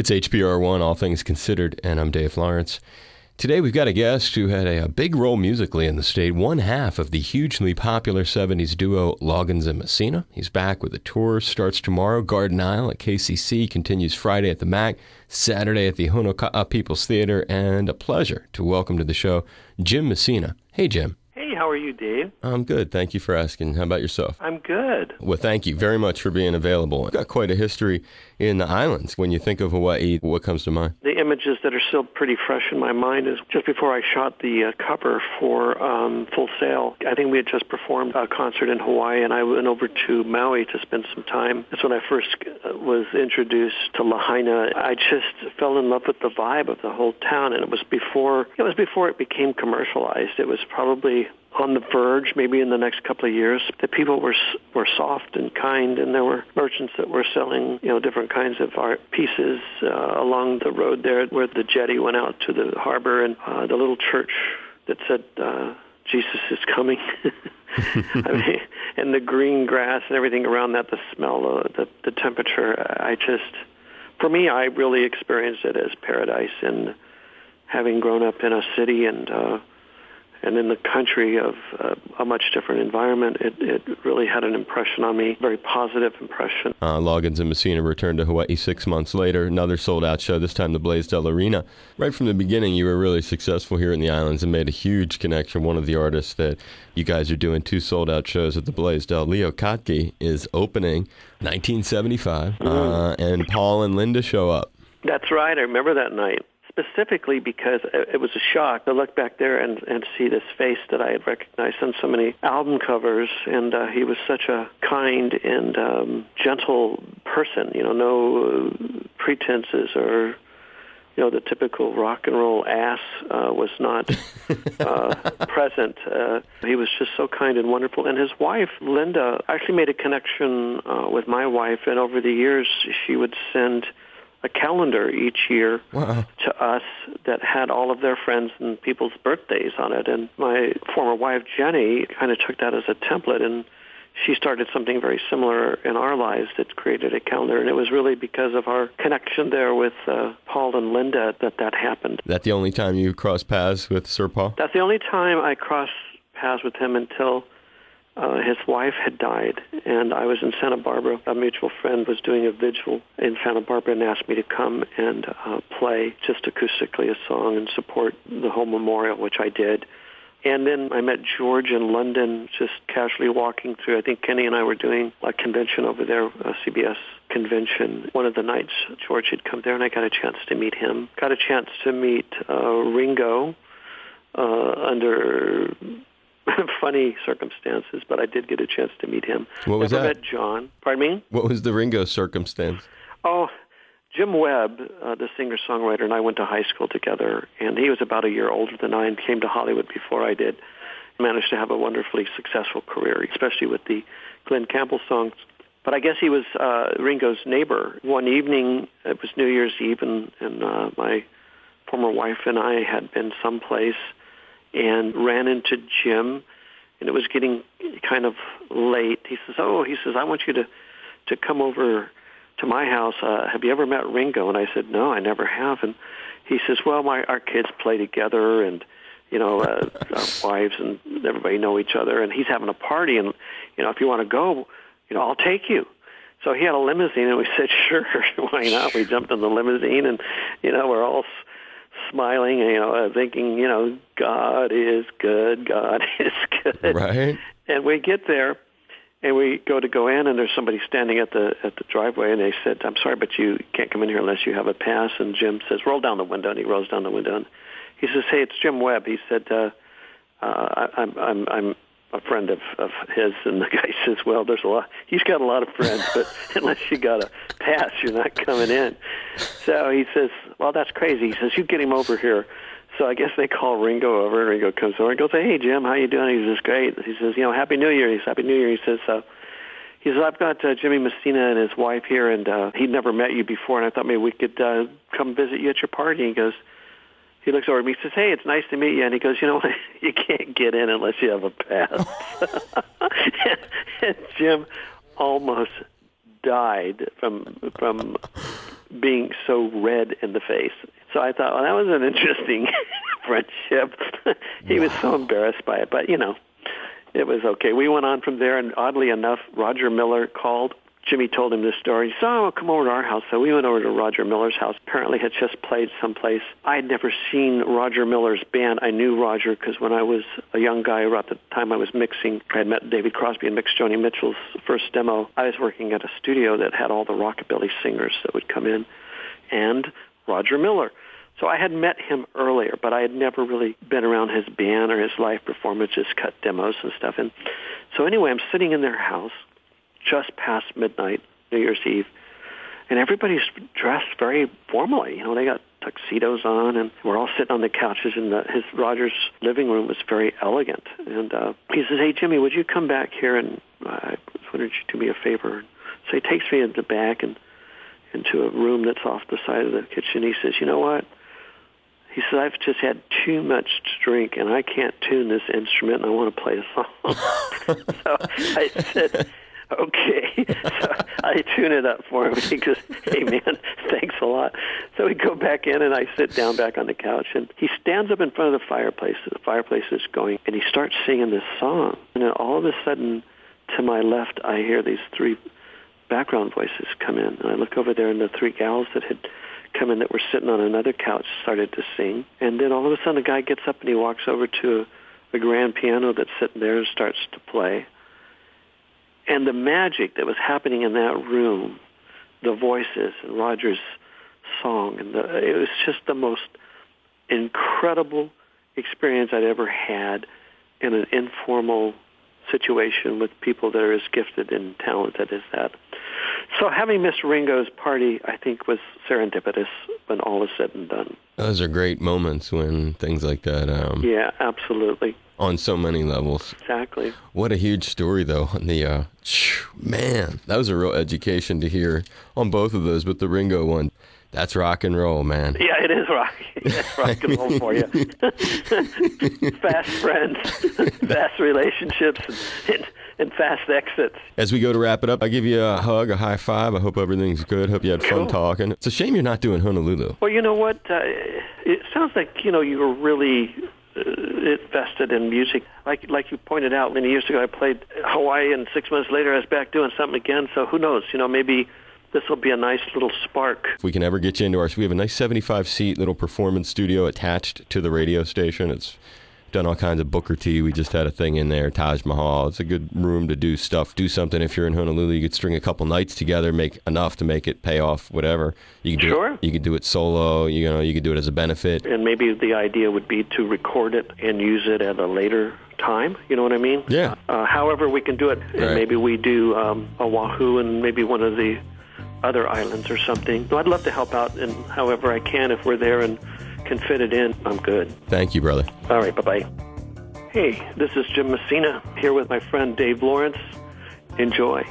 It's HPR1, All Things Considered, and I'm Dave Lawrence. Today we've got a guest who had a big role musically in the state, one half of the hugely popular 70s duo Loggins and Messina. He's back with a tour, starts tomorrow, Garden Isle at KCC, continues Friday at the MAC, Saturday at the Honoka'a People's Theater, and a pleasure to welcome to the show Jim Messina. Hey, Jim. Hey, how are you, Dave? I'm good. Thank you for asking. How about yourself? I'm good. Well, thank you very much for being available. You've got quite a history in the islands. When you think of Hawaii, what comes to mind? The images that are still pretty fresh in my mind is just before I shot the cover for Full Sail. I think we had just performed a concert in Hawaii, and I went over to Maui to spend some time. That's when I first was introduced to Lahaina. I just fell in love with the vibe of the whole town, and it was before it became commercialized. It was probably on the verge, maybe in the next couple of years. The people were soft and kind, and there were merchants that were selling, different kinds of art pieces along the road there where the jetty went out to the harbor, and the little church that said, Jesus is coming. I mean, and the green grass and everything around that, the smell, the temperature. For me, I really experienced it as paradise, and having grown up in a city and in the country of a much different environment, it really had an impression on me, very positive impression. Loggins and Messina returned to Hawaii 6 months later, another sold-out show, this time the Blaisdell Arena. Right from the beginning, you were really successful here in the islands and made a huge connection. One of the artists that you guys are doing 2 sold-out shows at the Blaisdell, Leo Katke, is opening 1975, and Paul and Linda show up. That's right. I remember that night. Specifically because it was a shock to look back there and see this face that I had recognized on so many album covers, and he was such a kind and gentle person, no pretenses or, the typical rock and roll ass was not present. He was just so kind and wonderful. And his wife, Linda, actually made a connection with my wife, and over the years she would send a calendar each year to us that had all of their friends and people's birthdays on it. And my former wife, Jenny, kind of took that as a template, and she started something very similar in our lives that created a calendar. And it was really because of our connection there with Paul and Linda that happened. That the only time you crossed paths with Sir Paul? That's the only time I crossed paths with him until his wife had died, and I was in Santa Barbara. A mutual friend was doing a vigil in Santa Barbara and asked me to come and play just acoustically a song and support the whole memorial, which I did. And then I met George in London, just casually walking through. I think Kenny and I were doing a convention over there, a CBS convention. One of the nights, George had come there, and I got a chance to meet him. Got a chance to meet Ringo under funny circumstances, but I did get a chance to meet him. What was Never that? met John. Pardon me? What was the Ringo circumstance? Oh, Jim Webb, the singer-songwriter, and I went to high school together, and he was about a year older than I and came to Hollywood before I did. Managed to have a wonderfully successful career, especially with the Glenn Campbell songs. But I guess he was Ringo's neighbor. One evening, it was New Year's Eve, and my former wife and I had been someplace and ran into Jim, and it was getting kind of late. He says, I want you to come over to my house. Have you ever met Ringo? And I said, no, I never have. And he says, well, our kids play together, and, our wives and everybody know each other, and he's having a party, and, if you want to go, I'll take you. So he had a limousine, and we said, sure, why not? We jumped in the limousine, and, we're all smiling, thinking, God is good, God is good. Right. And we get there, and we go in, and there's somebody standing at the driveway, and they said, I'm sorry, but you can't come in here unless you have a pass. And Jim says, roll down the window, and he rolls down the window. And he says, hey, it's Jim Webb. He said, I'm a friend of his. And the guy says, well, he's got a lot of friends, but unless you got a pass, you're not coming in. So he says, well, that's crazy. He says, you get him over here. So I guess they call Ringo over, and Ringo comes over and goes, hey, Jim, how you doing? He says, great. He says, Happy New Year. He says, Happy New Year. He says, I've got Jimmy Messina and his wife here, and he'd never met you before, and I thought maybe we could come visit you at your party. He goes, he looks over at me, he says, hey, it's nice to meet you. And he goes, you know what, you can't get in unless you have a pass. and Jim almost died from being so red in the face. So I thought, well, that was an interesting friendship. He was so embarrassed by it, but, it was okay. We went on from there, and oddly enough, Roger Miller called. Jimmy told him this story. He said, oh, come over to our house. So we went over to Roger Miller's house. Apparently had just played someplace. I had never seen Roger Miller's band. I knew Roger because when I was a young guy, about the time I was mixing, I had met David Crosby and mixed Joni Mitchell's first demo. I was working at a studio that had all the rockabilly singers that would come in, and Roger Miller. So I had met him earlier, but I had never really been around his band or his live performances, cut demos and stuff. And so anyway, I'm sitting in their house just past midnight, New Year's Eve, and everybody's dressed very formally. They got tuxedos on, and we're all sitting on the couches, and Roger's living room was very elegant. And he says, hey, Jimmy, would you come back here, and I wanted you to do me a favor. So he takes me in the back and into a room that's off the side of the kitchen. He says, you know what? He said, I've just had too much to drink, and I can't tune this instrument, and I want to play a song. So I said, okay. So I tune it up for him. He goes, hey, man, thanks a lot. So we go back in, and I sit down back on the couch, and he stands up in front of the fireplace. The fireplace is going, and he starts singing this song. And then all of a sudden, to my left, I hear these three background voices come in. And I look over there, and the three gals that had come in that were sitting on another couch started to sing. And then all of a sudden, a guy gets up, and he walks over to a grand piano that's sitting there and starts to play. And the magic that was happening in that room, the voices and Roger's song, and it was just the most incredible experience I'd ever had in an informal situation with people that are as gifted and talented as that. So having missed Ringo's party, I think, was serendipitous when all is said and done. Those are great moments when things like that. Yeah, absolutely. On so many levels. Exactly. What a huge story, though. Man, that was a real education to hear on both of those, but the Ringo one, that's rock and roll, man. Yeah, it is rock. It's rock and roll for you. Fast friends, fast relationships, and fast exits. As we go to wrap it up, I give you a hug, a high five. I hope everything's good. Hope you had fun talking. It's a shame you're not doing Honolulu. Well, you know what? It sounds like, you were really invested in music. Like you pointed out, many years ago, I played Hawaii, and 6 months later, I was back doing something again. So who knows? Maybe this will be a nice little spark. If we can ever get you into we have a nice 75-seat little performance studio attached to the radio station. It's done all kinds of Booker T. We just had a thing in there, Taj Mahal. It's a good room to do stuff. Do something if you're in Honolulu. You could string a couple nights together, make enough to make it pay off, whatever. You can do Sure. You could do it solo. You could do it as a benefit. And maybe the idea would be to record it and use it at a later time. You know what I mean? Yeah. However we can do it. Right. And maybe we do Oahu and maybe one of the other islands or something. So I'd love to help out in however I can. If we're there and can fit it in, I'm good. Thank you, brother. All right, bye-bye. Hey, this is Jim Messina here with my friend Dave Lawrence. Enjoy.